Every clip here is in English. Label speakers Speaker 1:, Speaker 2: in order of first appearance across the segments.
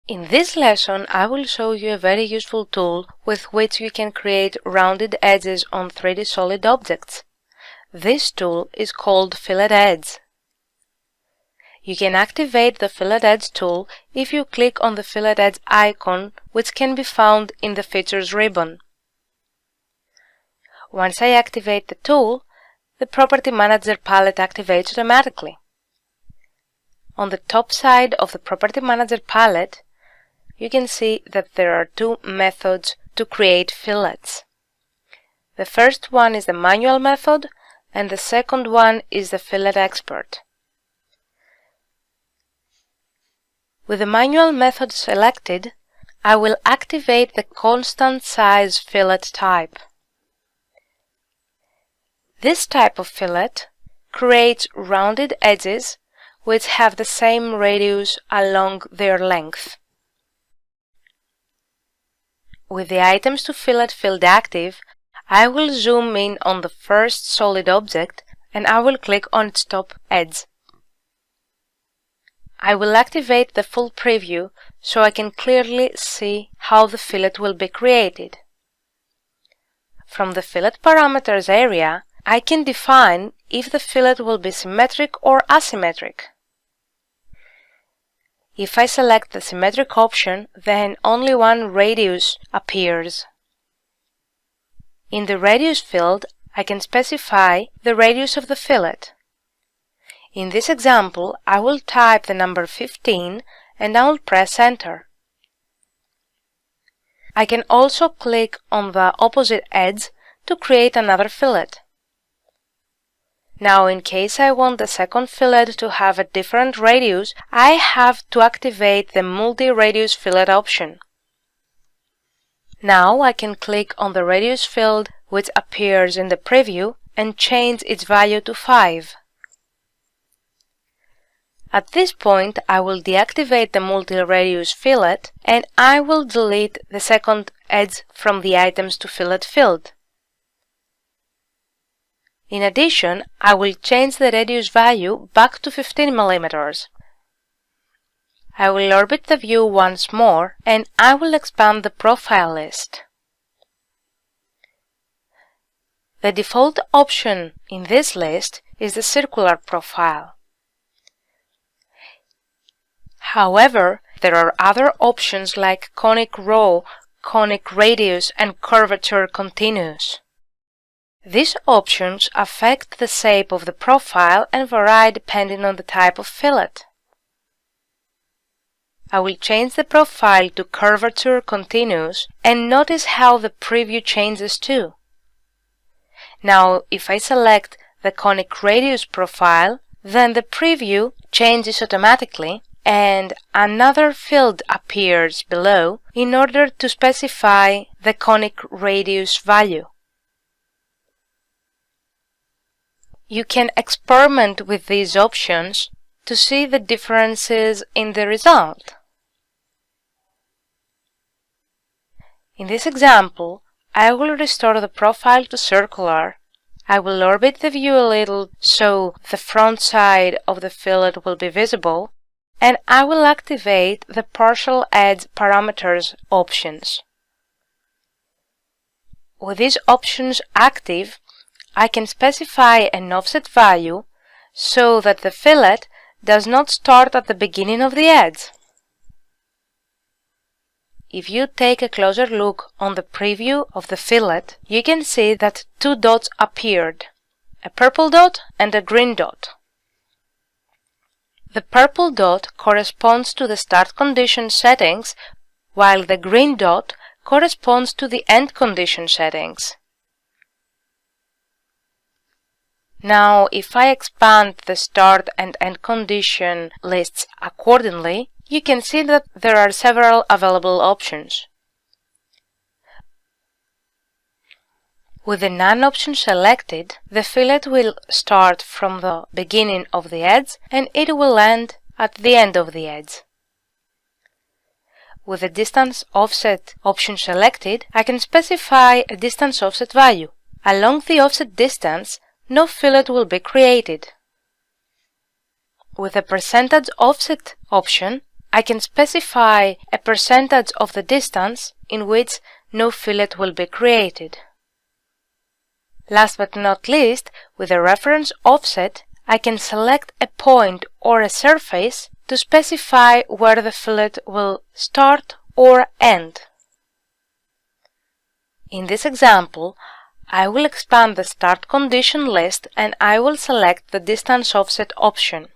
Speaker 1: In this lesson, I will show you a very useful tool with which you can create rounded edges on 3D solid objects. This tool is called Fillet Edge. You can activate the Fillet Edge tool if you click on the Fillet Edge icon, which can be found in the Features ribbon. Once I activate the tool, the Property Manager palette activates automatically. On the top side of the Property Manager palette, you can see that there are two methods to create fillets. The first one is the manual method, and the second one is the Fillet Expert. With the manual method selected, I will activate the constant size fillet type. This type of fillet creates rounded edges which have the same radius along their length. With the Items to Fillet field active, I will zoom in on the first solid object and I will click on its top edge. I will activate the full preview so I can clearly see how the fillet will be created. From the Fillet Parameters area, I can define if the fillet will be symmetric or asymmetric. If I select the symmetric option, then only one radius appears. In the radius field, I can specify the radius of the fillet. In this example, I will type the number 15 and I will press Enter. I can also click on the opposite edge to create another fillet. Now, in case I want the second fillet to have a different radius, I have to activate the multi-radius fillet option. Now I can click on the radius field which appears in the preview and change its value to 5. At this point, I will deactivate the multi-radius fillet and I will delete the second edge from the Items to Fillet field. In addition, I will change the radius value back to 15 mm. I will orbit the view once more and I will expand the profile list. The default option in this list is the circular profile. However, there are other options like conic row, conic radius, and curvature continuous. These options affect the shape of the profile and vary depending on the type of fillet. I will change the profile to curvature continuous and notice how the preview changes too. Now, if I select the conic radius profile, then the preview changes automatically and another field appears below in order to specify the conic radius value. You can experiment with these options to see the differences in the result. In this example, I will restore the profile to circular. I will orbit the view a little so the front side of the fillet will be visible, and I will activate the Partial Edge Parameters options. With these options active, I can specify an offset value so that the fillet does not start at the beginning of the edge. If you take a closer look on the preview of the fillet, you can see that two dots appeared, a purple dot and a green dot. The purple dot corresponds to the start condition settings, while the green dot corresponds to the end condition settings. Now, if I expand the start and end condition lists accordingly, you can see that there are several available options. With the None option selected, the fillet will start from the beginning of the edge and it will end at the end of the edge. With the Distance Offset option selected, I can specify a distance offset value. Along the offset distance, no fillet will be created. With the Percentage Offset option, I can specify a percentage of the distance in which no fillet will be created. Last but not least, with a reference offset, I can select a point or a surface to specify where the fillet will start or end. In this example, I will expand the start condition list and I will select the distance offset option.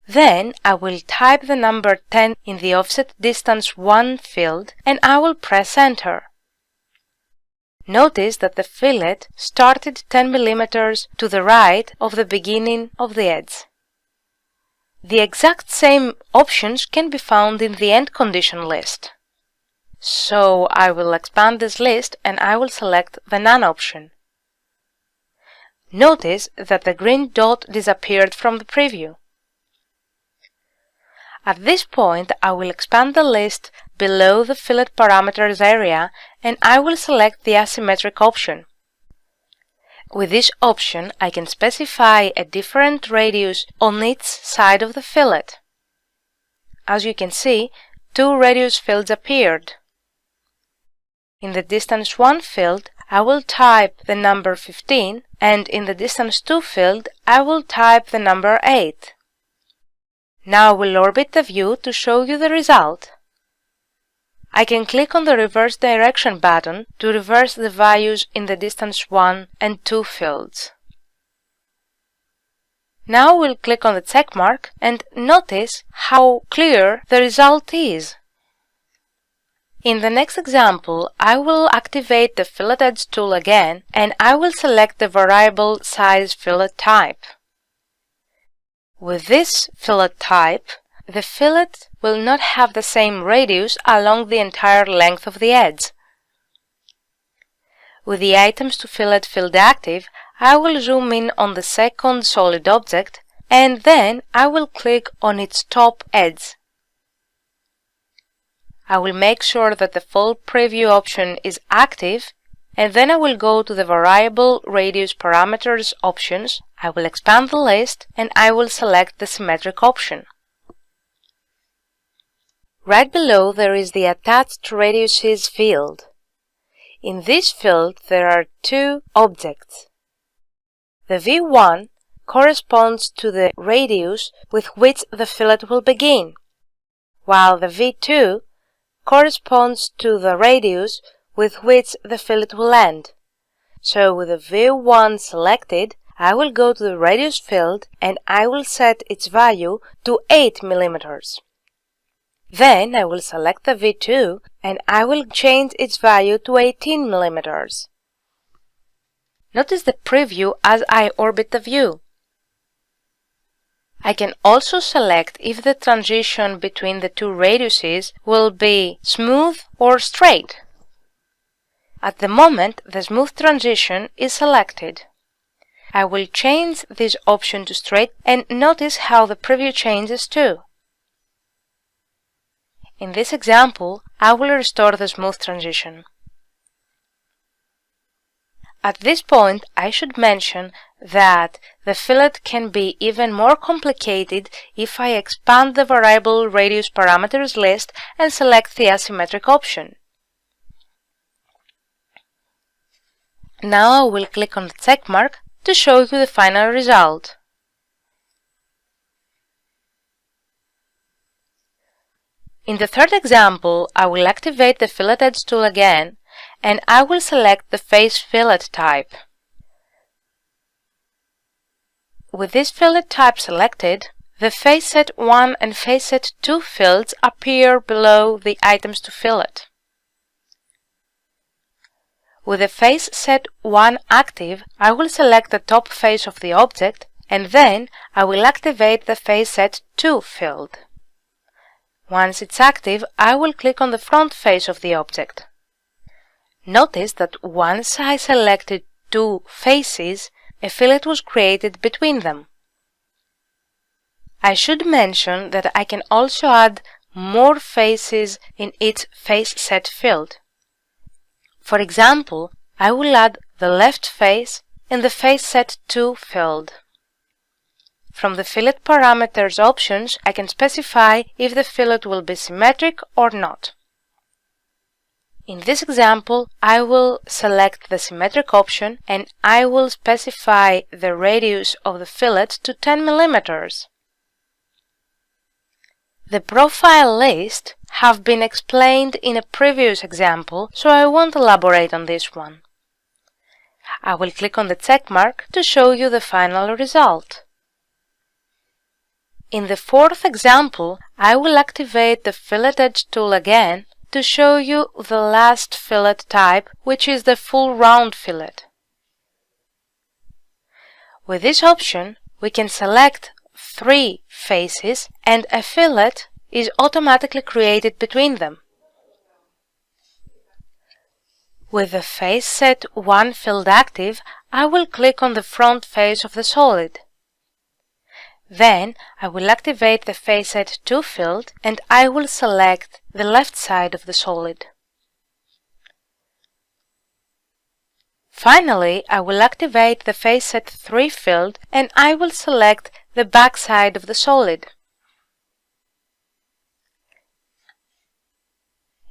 Speaker 1: Then I will type the number 10 in the offset distance 1 field and I will press enter. Notice that the fillet started 10 mm to the right of the beginning of the edge. The exact same options can be found in the end condition list. So I will expand this list and I will select the None option. Notice that the green dot disappeared from the preview. At this point, I will expand the list below the fillet parameters area and I will select the asymmetric option. With this option, I can specify a different radius on each side of the fillet. As you can see, 2 radius fields appeared. In the distance 1 field, I will type the number 15 and in the distance 2 field, I will type the number 8. Now I will orbit the view to show you the result. I can click on the reverse direction button to reverse the values in the distance 1 and 2 fields. Now we'll click on the check mark and notice how clear the result is. In the next example, I will activate the Fillet Edge tool again and I will select the variable size fillet type. With this fillet type, the fillet will not have the same radius along the entire length of the edge. With the Items to Fillet field active, I will zoom in on the second solid object and then I will click on its top edge. I will make sure that the full preview option is active and then I will go to the variable radius parameters options. I will expand the list and I will select the symmetric option. Right below there is the attached radiuses field. In this field there are 2 objects. The V1 corresponds to the radius with which the fillet will begin, while the V2 corresponds to the radius with which the fillet will end. So with the V1 selected, I will go to the radius field and I will set its value to 8 mm. Then I will select the V2 and I will change its value to 18 mm. Notice the preview as I orbit the view. I can also select if the transition between the 2 radiuses will be smooth or straight. At the moment, the smooth transition is selected. I will change this option to straight and notice how the preview changes too. In this example, I will restore the smooth transition. At this point, I should mention that the fillet can be even more complicated if I expand the variable radius parameters list and select the asymmetric option. Now I will click on the check mark to show you the final result. In the third example, I will activate the Fillet Edge tool again and I will select the face fillet type. With this fillet type selected, the face set 1 and face set 2 fields appear below the Items to Fillet. With the face set 1 active, I will select the top face of the object and then I will activate the face set 2 field. Once it's active, I will click on the front face of the object. Notice that once I selected 2 faces, a fillet was created between them. I should mention that I can also add more faces in each face set field. For example, I will add the left face in the face set 2 field. From the fillet parameters options, I can specify if the fillet will be symmetric or not. In this example, I will select the symmetric option and I will specify the radius of the fillet to 10 mm. The profile list have been explained in a previous example, so I won't elaborate on this one. I will click on the check mark to show you the final result. In the fourth example, I will activate the Fillet Edge tool again to show you the last fillet type, which is the full round fillet. With this option, we can select 3 faces and a fillet is automatically created between them. With the face set 1 filled active, I will click on the front face of the solid. Then I will activate the face set 2 filled and I will select the left side of the solid. Finally, I will activate the face set 3 filled and I will select the back side of the solid.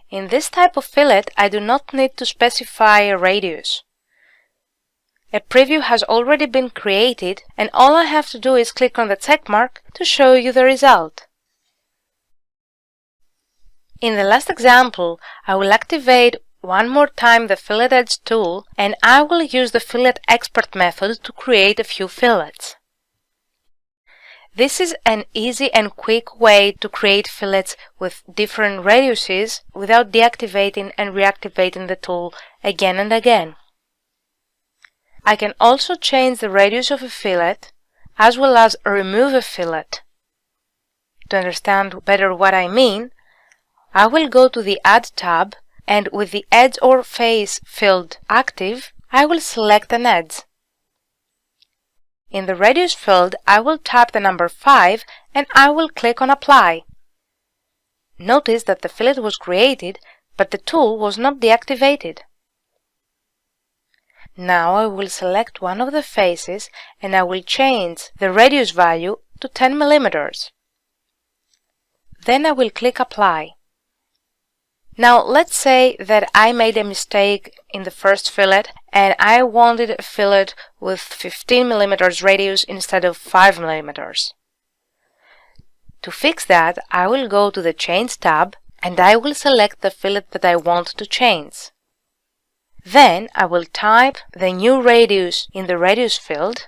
Speaker 1: In this type of fillet, I do not need to specify a radius. A preview has already been created and all I have to do is click on the check mark to show you the result. In the last example, I will activate one more time the Fillet Edge tool and I will use the Fillet Expert method to create a few fillets. This is an easy and quick way to create fillets with different radiuses without deactivating and reactivating the tool again and again. I can also change the radius of a fillet as well as remove a fillet. To understand better what I mean, I will go to the Add tab and with the edge or face field active, I will select an edge. In the radius field, I will tap the number 5 and I will click on Apply. Notice that the fillet was created, but the tool was not deactivated. Now I will select one of the faces and I will change the radius value to 10 mm. Then I will click Apply. Now let's say that I made a mistake in the first fillet and I wanted a fillet with 15 mm radius instead of 5 mm. To fix that, I will go to the Change tab and I will select the fillet that I want to change. Then I will type the new radius in the radius field,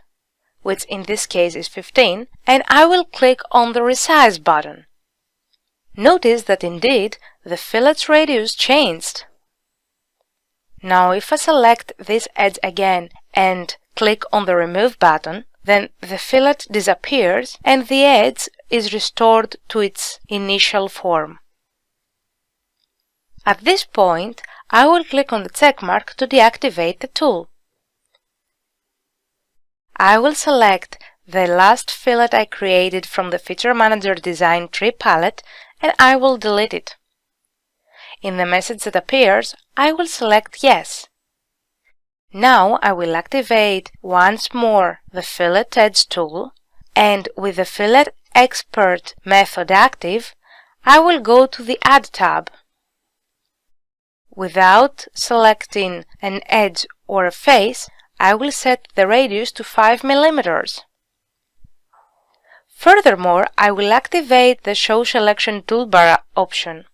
Speaker 1: which in this case is 15, and I will click on the Resize button. Notice that indeed the fillet's radius changed. Now if I select this edge again and click on the Remove button, then the fillet disappears and the edge is restored to its initial form. At this point, I will click on the check mark to deactivate the tool. I will select the last fillet I created from the Feature Manager Design Tree palette and I will delete it. In the message that appears, I will select Yes. Now I will activate once more the Fillet Edge tool and with the Fillet Expert method active, I will go to the Add tab. Without selecting an edge or a face, I will set the radius to 5 mm. Furthermore, I will activate the Show Selection Toolbar option.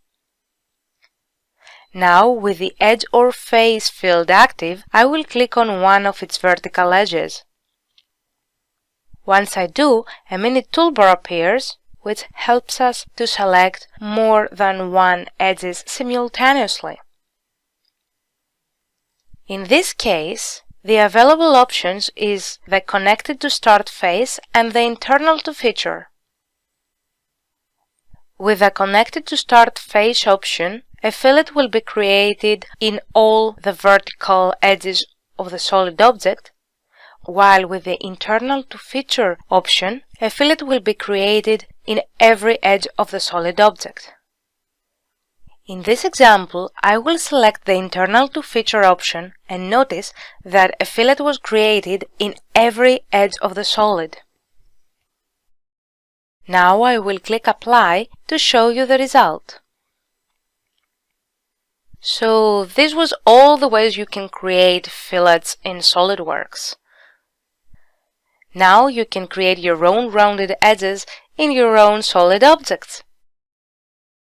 Speaker 1: Now, with the Edge or Face field active, I will click on one of its vertical edges. Once I do, a mini toolbar appears, which helps us to select more than one edges simultaneously. In this case, the available options is the Connected to Start face and the Internal to Feature. With the Connected to Start face option, a fillet will be created in all the vertical edges of the solid object, while with the Internal to Feature option, a fillet will be created in every edge of the solid object. In this example, I will select the Internal to Feature option and notice that a fillet was created in every edge of the solid. Now I will click Apply to show you the result. So this was all the ways you can create fillets in Solidworks. Now you can create your own rounded edges in your own solid objects.